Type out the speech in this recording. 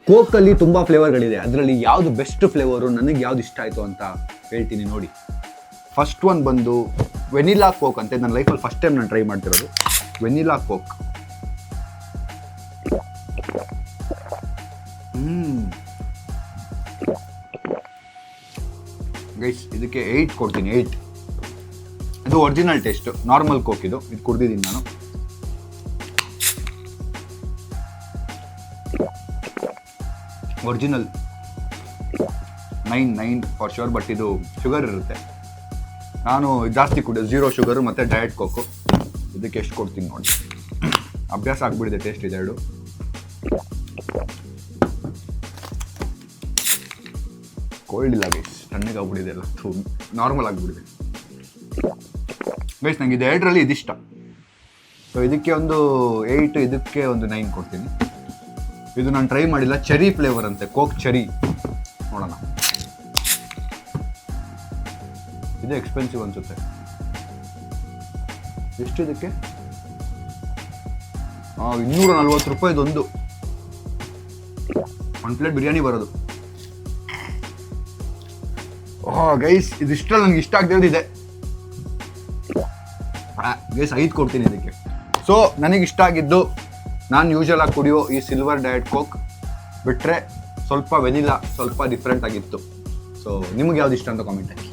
ಕೋಕಲ್ಲಿ ತುಂಬ ಫ್ಲೇವರ್ಗಳಿದೆ, ಅದರಲ್ಲಿ ಯಾವುದು ಬೆಸ್ಟ್ ಫ್ಲೇವರು, ನನಗೆ ಯಾವ್ದು ಇಷ್ಟ ಆಯಿತು ಅಂತ ಹೇಳ್ತೀನಿ ನೋಡಿ. ಫಸ್ಟ್ ಒನ್ ಬಂದು ವೆನಿಲಾ ಕೋಕ್ ಅಂತ. ನನ್ನ ಲೈಫಲ್ಲಿ ಫಸ್ಟ್ ಟೈಮ್ ನಾನು ಟ್ರೈ ಮಾಡ್ತಿರೋದು ವೆನಿಲಾ ಕೋಕ್. ಗೈಸ್ ಇದಕ್ಕೆ 8 ಕೊಡ್ತೀನಿ. 8 ಇದು ಒರಿಜಿನಲ್ ಟೇಸ್ಟ್. ನಾರ್ಮಲ್ ಕೋಕ್ ಇದು ಕುಡ್ದಿದ್ದೀನಿ ನಾನು. Original 9 for sure. ಬಟ್ ಇದು ಶುಗರ್ ಇರುತ್ತೆ, ನಾನು ಜಾಸ್ತಿ ಕುಡಿಯೋದು 0 ಶುಗರು ಮತ್ತು ಡಯಟ್ ಕೋಕು. ಇದಕ್ಕೆ ಎಷ್ಟು ಕೊಡ್ತೀನಿ ನೋಡಿ. ಅಭ್ಯಾಸ ಆಗಿಬಿಟ್ಟಿದೆ ಟೇಸ್ಟ್ ಇದೆರಡು. ಕೋಲ್ಡ್ ಇಲ್ಲ ಗೈಸ್, ತಣ್ಣಗೆ ಆಗ್ಬಿಟ್ಟಿದೆ ಎಲ್ಲ, ನಾರ್ಮಲ್ ಆಗಿಬಿಟ್ಟಿದೆ ಗೈಸ್. ನನಗೆ ಇದು ಎರಡರಲ್ಲಿ ಇದಿಷ್ಟ. ಸೊ ಇದಕ್ಕೆ ಒಂದು 8, ಇದಕ್ಕೆ ಒಂದು 9 ಕೊಡ್ತೀನಿ. ಇದು ನಾನು ಟ್ರೈ ಮಾಡಿಲ್ಲ, ಚೆರಿ ಫ್ಲೇವರ್ ಅಂತೆ, ಕೋಕ್ ಚೆರಿ. ನೋಡೋಣ. ಇದು ಎಕ್ಸ್ಪೆನ್ಸಿವ್ ಅನಿಸುತ್ತೆ. ಎಷ್ಟು ಇದಕ್ಕೆ? 240 ರೂಪಾಯಿದೊಂದು. 1 ಪ್ಲೇಟ್ ಬಿರಿಯಾನಿ ಬರೋದು. ಗೈಸ್ ಇದಿಷ್ಟರಲ್ಲಿ ನನಗೆ ಇಷ್ಟ ಆಗ್ತಿರೋದು ಇದೆ ಗೈಸ್. 5 ಕೊಡ್ತೀನಿ ಇದಕ್ಕೆ. ಸೊ ನನಗಿಷ್ಟ ಆಗಿದ್ದು, ನಾನು ಯೂಶಲ್ ಆಗಿ ಕುಡಿಯೋ ಈ ಸಿಲ್ವರ್ ಡಯಟ್ ಕೋಕ್ ಬಿಟ್ಟರೆ ಸ್ವಲ್ಪ ವೆನಿಲಾ ಸ್ವಲ್ಪ ಡಿಫ್ರೆಂಟ್ ಆಗಿತ್ತು. ಸೊ ನಿಮ್ಗೆ ಯಾವ್ದು ಇಷ್ಟ ಅಂತ ಕಾಮೆಂಟ್ ಹಾಕಿ.